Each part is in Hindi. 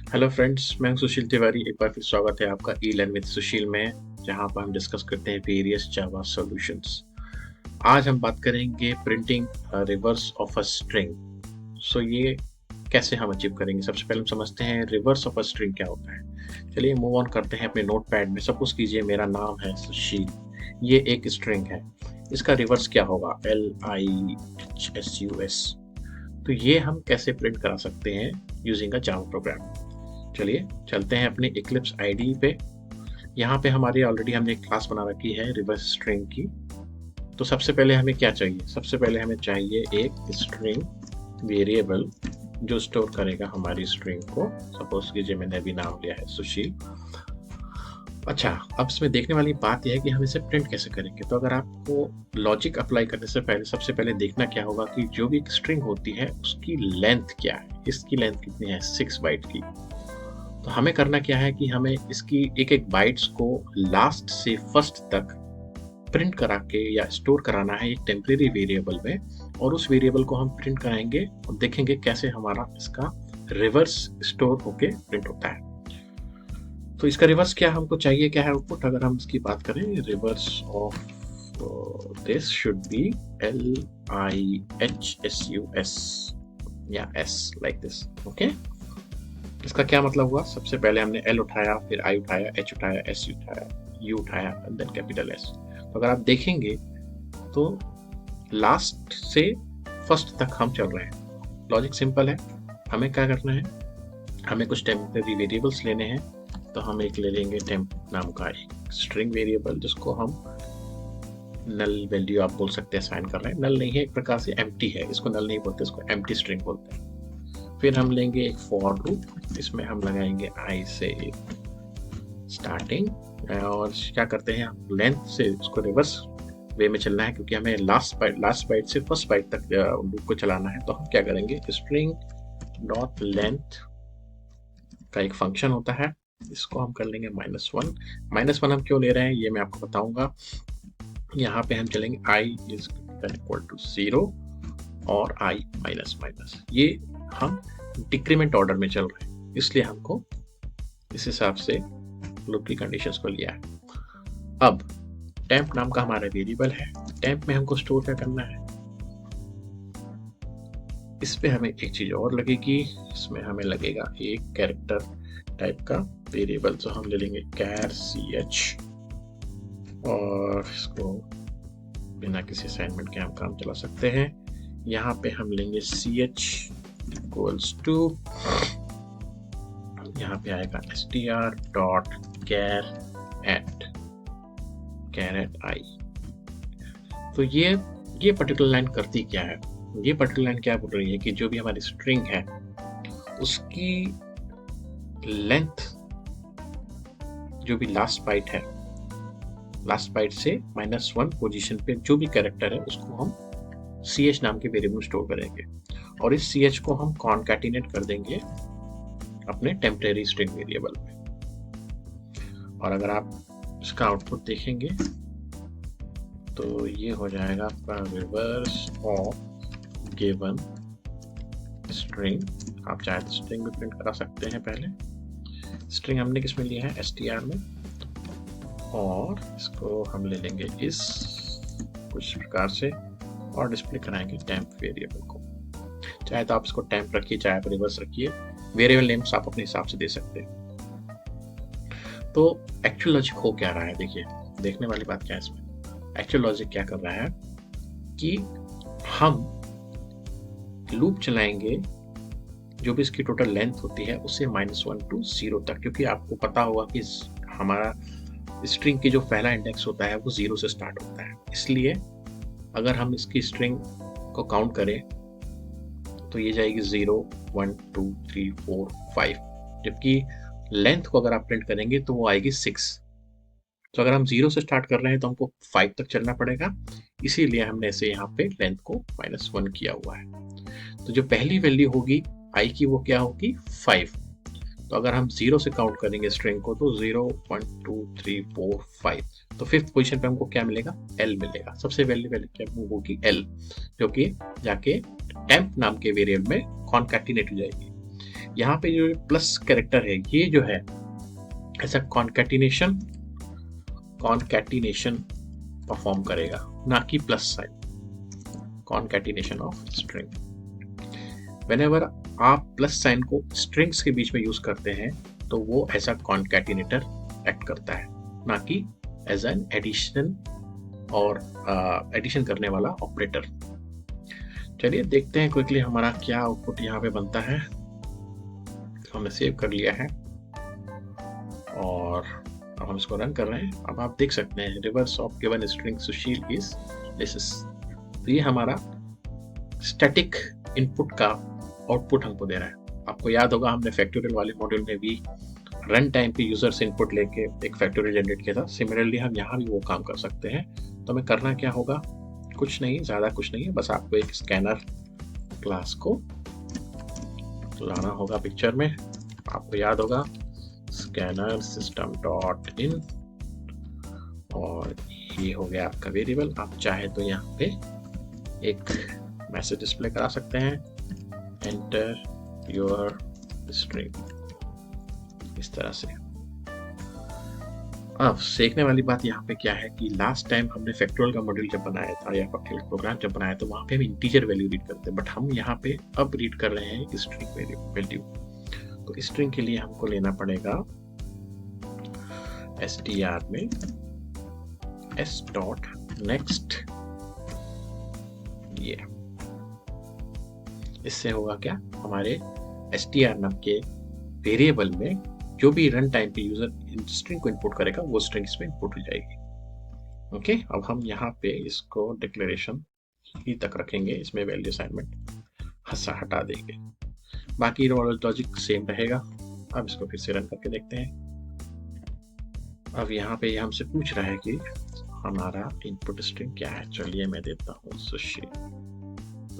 हेलो फ्रेंड्स, मैं हूं सुशील तिवारी। एक बार फिर स्वागत है आपका ई लर्न विद सुशील में, जहां पर हम डिस्कस करते हैं वेरियस जावा सॉल्यूशंस। आज हम बात करेंगे printing reverse of a string. So ये कैसे हम अचीव करेंगे? सबसे पहले हम समझते हैं रिवर्स ऑफ अ स्ट्रिंग क्या होता है। चलिए मूव ऑन करते हैं अपने नोट पैड में। सपोज कीजिए मेरा नाम है सुशील, ये एक स्ट्रिंग है। इसका रिवर्स क्या होगा? LIHSUS। तो ये हम कैसे प्रिंट करा सकते हैं यूजिंग अ जावा प्रोग्राम। चलिए चलते हैं अपने इक्लिप्स आईडी पे। यहाँ पे हमारी ऑलरेडी हमने एक क्लास बना रखी है रिवर्स स्ट्रिंग की। तो सबसे पहले हमें क्या चाहिए? सबसे पहले हमें चाहिए एक स्ट्रिंग वेरिएबल जो स्टोर करेगा हमारी स्ट्रिंग को। सपोज कीजिए मैंने अभी नाम लिया है सुशील। अच्छा, अब इसमें देखने वाली बात यह है कि हम इसे प्रिंट कैसे करेंगे। तो अगर आपको लॉजिक अप्लाई करने से पहले सबसे पहले देखना क्या होगा कि जो भी एक स्ट्रिंग होती है उसकी लेंथ क्या है। इसकी लेंथ कितनी है? 6 बाइट की। तो हमें करना क्या है कि हमें इसकी एक एक बाइट्स को लास्ट से फर्स्ट तक प्रिंट करा के या स्टोर कराना है एक टेम्परेरी वेरिएबल में, और उस वेरिएबल को हम प्रिंट कराएंगे और देखेंगे कैसे हमारा इसका रिवर्स स्टोर होके प्रिंट होता है। तो इसका रिवर्स क्या हमको चाहिए, क्या है आउटपुट? अगर हम इसकी बात करें, reverse of this should be LIHSUS या S लाइक दिस। ओके, इसका क्या मतलब हुआ? सबसे पहले हमने L उठाया, फिर I उठाया, H उठाया, S उठाया, U उठाया एंड देन कैपिटल S। तो अगर आप देखेंगे तो लास्ट से फर्स्ट तक हम चल रहे हैं। लॉजिक सिंपल है। हमें क्या करना है? हमें कुछ टेम्परेरी वेरिएबल्स लेने हैं। तो हम एक ले लेंगे टेम्प नाम का एक स्ट्रिंग वेरिएबल, जिसको हम नल वैल्यू आप बोल सकते हैं साइन कर रहे हैं। नल नहीं है, एक प्रकार से एम्प्टी है। इसको नल नहीं बोलते, इसको एम्प्टी स्ट्रिंग बोलते हैं। फिर हम लेंगे एक फॉर लूप, इसमें हम लगाएंगे आई से स्टार्टिंग, और क्या करते हैं हम लेंथ से उसको रिवर्स वे में चलना है, क्योंकि हमें लास्ट बाइट से फर्स्ट बाइट तक लूप को चलाना है। तो हम क्या करेंगे, स्ट्रिंग डॉट लेंथ का एक फंक्शन होता है, इसको हम कर लेंगे -1। -1 हम क्यों ले रहे हैं ये मैं आपको बताऊंगा। यहाँ पे हम चलेंगे i इज इक्वल टू 0 और i माइनस माइनस। ये हम डिक्रीमेंट ऑर्डर में चल रहे हैं, इसलिए हमको इस हिसाब से लूप की कंडीशंस को लिया है। अब टेम्प नाम का हमारा वेरिएबल है। टेम्प में हमको स्टोर क्या करना है? इस पे हमें एक चीज और लगेगी, इसमें हमें लगेगा एक कैरेक्टर टाइप का वेरिएबल। तो हम ले लेंगे कैर ch, और इसको बिना किसी असाइनमेंट के हम काम चला सकते हैं। यहाँ पे हम लेंगे ch इक्वल्स टू, यहाँ पे आएगा str dot char at i। तो ये पर्टिकुलर लाइन करती क्या है? ये पर्टिकुलर लाइन क्या बोल रही है कि जो भी हमारी स्ट्रिंग है उसकी लेंथ, जो भी लास्ट बाइट है, लास्ट बाइट से -1 पोजीशन पे जो भी कैरेक्टर है उसको हम ch नाम के वेरिएबल में स्टोर करेंगे, और इस ch को हम कॉन्कैटिनेट कर देंगे अपने टेम्परेरी स्ट्रिंग वेरिएबल में। और अगर आप इसका आउटपुट देखेंगे तो ये हो जाएगा आपका रिवर्स ऑफ गिवन स्ट्रिंग। आप चाहे तो स्ट्रिंग भी प्रिंट करा सकते हैं। पहले स्ट्रिंग हमने किस में लिया है? str में, और इसको हम ले लेंगे इस कुछ प्रकार से और डिस्प्ले कराएंगे टेम्प वेरिएबल को। चाहे तो आप इसको टेम्प रखिए, चाहे आप रिवर्स रखिए, वेरिएबल नेम्स आप अपने हिसाब से दे सकते हैं। तो एक्चुअल लॉजिक हो क्या रहा है? देखिए, देखने वाली बात क्या है इसमें। एक्चुअल लॉजिक क्या कर रहा है कि हम लूप चलाएंगे, जो भी इसकी टोटल लेंथ होती है उसे -1 टू 0 तक, क्योंकि आपको पता होगा कि हमारा स्ट्रिंग की जो पहला इंडेक्स होता है वो 0 से स्टार्ट होता है। इसलिए अगर हम इसकी स्ट्रिंग को काउंट करें तो ये जाएगी 0 1 2 3 4 5, जबकि लेंथ को अगर आप प्रिंट करेंगे तो वो आएगी 6। तो अगर हम 0 से स्टार्ट कर रहे हैं तो हमको 5 तक चलना पड़ेगा, इसीलिए हमने इसे यहाँ पे लेंथ को -1 किया हुआ है। तो जो पहली वैल्यू होगी i की वो क्या होगी? 5। तो अगर हम 0 से काउंट करेंगे स्ट्रिंग को तो 0 1 2 3 4 5, तो फिफ्थ पोजीशन पे हमको क्या मिलेगा? L मिलेगा। सबसे वैल्यू क्या होगी? L, जो कि जाके टेम्प नाम के वेरिएबल में कॉन्कैटिनेट हो जाएगी। यहाँ पे जो प्लस कैरेक्टर है ये जो है ऐसा कॉन्कैटिनेशन परफॉर्म करेगा, ना कि plus sign. Concatenation of string, whenever आप प्लस साइन को स्ट्रिंग्स के बीच में यूज करते हैं तो वो ऐसा कॉन्कैटिनेटर एक्ट करता है, ना कि एज एन एडिशन और एडिशन करने वाला ऑपरेटर। चलिए देखते हैं क्विकली हमारा क्या आउटपुट यहाँ पे बनता है। हमने सेव कर लिया है और अब हम इसको रन कर रहे हैं। अब आप देख सकते हैं reverse of given string Sushil is this. तो ये हमारा स्टैटिक इनपुट का आउटपुट हमको दे रहा है। आपको याद होगा हमने फैक्टोरियल वाले मॉड्यूल में भी रन टाइम पे यूजर से इनपुट लेके एक फैक्टोरियल जनरेट किया था। सिमिलरली हम यहाँ भी वो काम कर सकते हैं। तो हमें करना क्या होगा, कुछ नहीं, ज़्यादा कुछ नहीं है, बस आपको एक स्कैनर क्लास को लाना होगा पिक्चर में। आपको याद होगा स्कैनर सिस्टम डॉट इन, और ये हो गया आपका वेरिएबल। आप चाहे तो यहाँ पे एक मैसेज डिस्प्ले करा सकते हैं, एंटर योर स्ट्रिंग, इस तरह से। अब सीखने वाली बात यहाँ पे क्या है कि लास्ट टाइम हमने फैक्टोरियल का मॉड्यूल जब बनाया था या फैक्टोरियल प्रोग्राम जब बनाया तो वहाँ पे हम इंटीजर वैल्यू रीड करते हैं, बट हम यहाँ पे अब रीड कर रहे हैं स्ट्रिंग वैल्यू। तो स्ट्रिंग के लिए हमको लेना पड़ेगा str में s डॉट नेक्स्ट। ये इससे होगा क्या, हमारे str नाम के वेरिएबल में जो भी रन टाइम पे यूजर स्ट्रिंग को इंपोर्ट करेगा वो स्ट्रिंग इसमें इंपोर्ट हो जाएगी। ओके, अब हम यहाँ पे इसको डिक्लेरेशन ही तक रखेंगे, इसमें वैल्यू असाइनमेंट हटा देंगे, बाकी लॉजिक सेम रहेगा। अब इसको फिर से रन करके देखते हैं। अब यहाँ पे हमसे पूछ रहा है कि हमारा इनपुट स्ट्रिंग क्या है। चलिए मैं देता हूँ सुशील।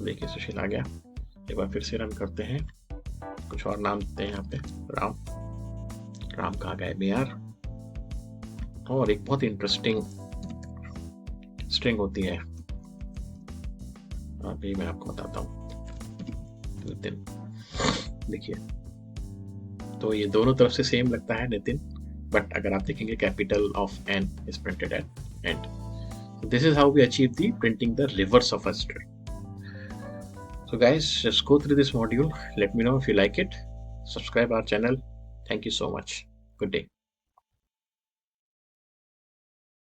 देखिए सुशील आ गया। एक बार फिर से रन करते हैं, कुछ और नाम देते हैं यहाँ पे, राम कहा गया BR। और एक बहुत इंटरेस्टिंग स्ट्रिंग होती है, अभी मैं आपको बताता हूँ, नितिन। देखिए तो ये दोनों तरफ से सेम लगता है नितिन, बट अगर आप देखेंगे capital of N is printed at end. This is how we achieve the printing the reverse of a string. So guys, just go through this module. Let me know if you like it. Subscribe our channel. Thank you so much. Good day.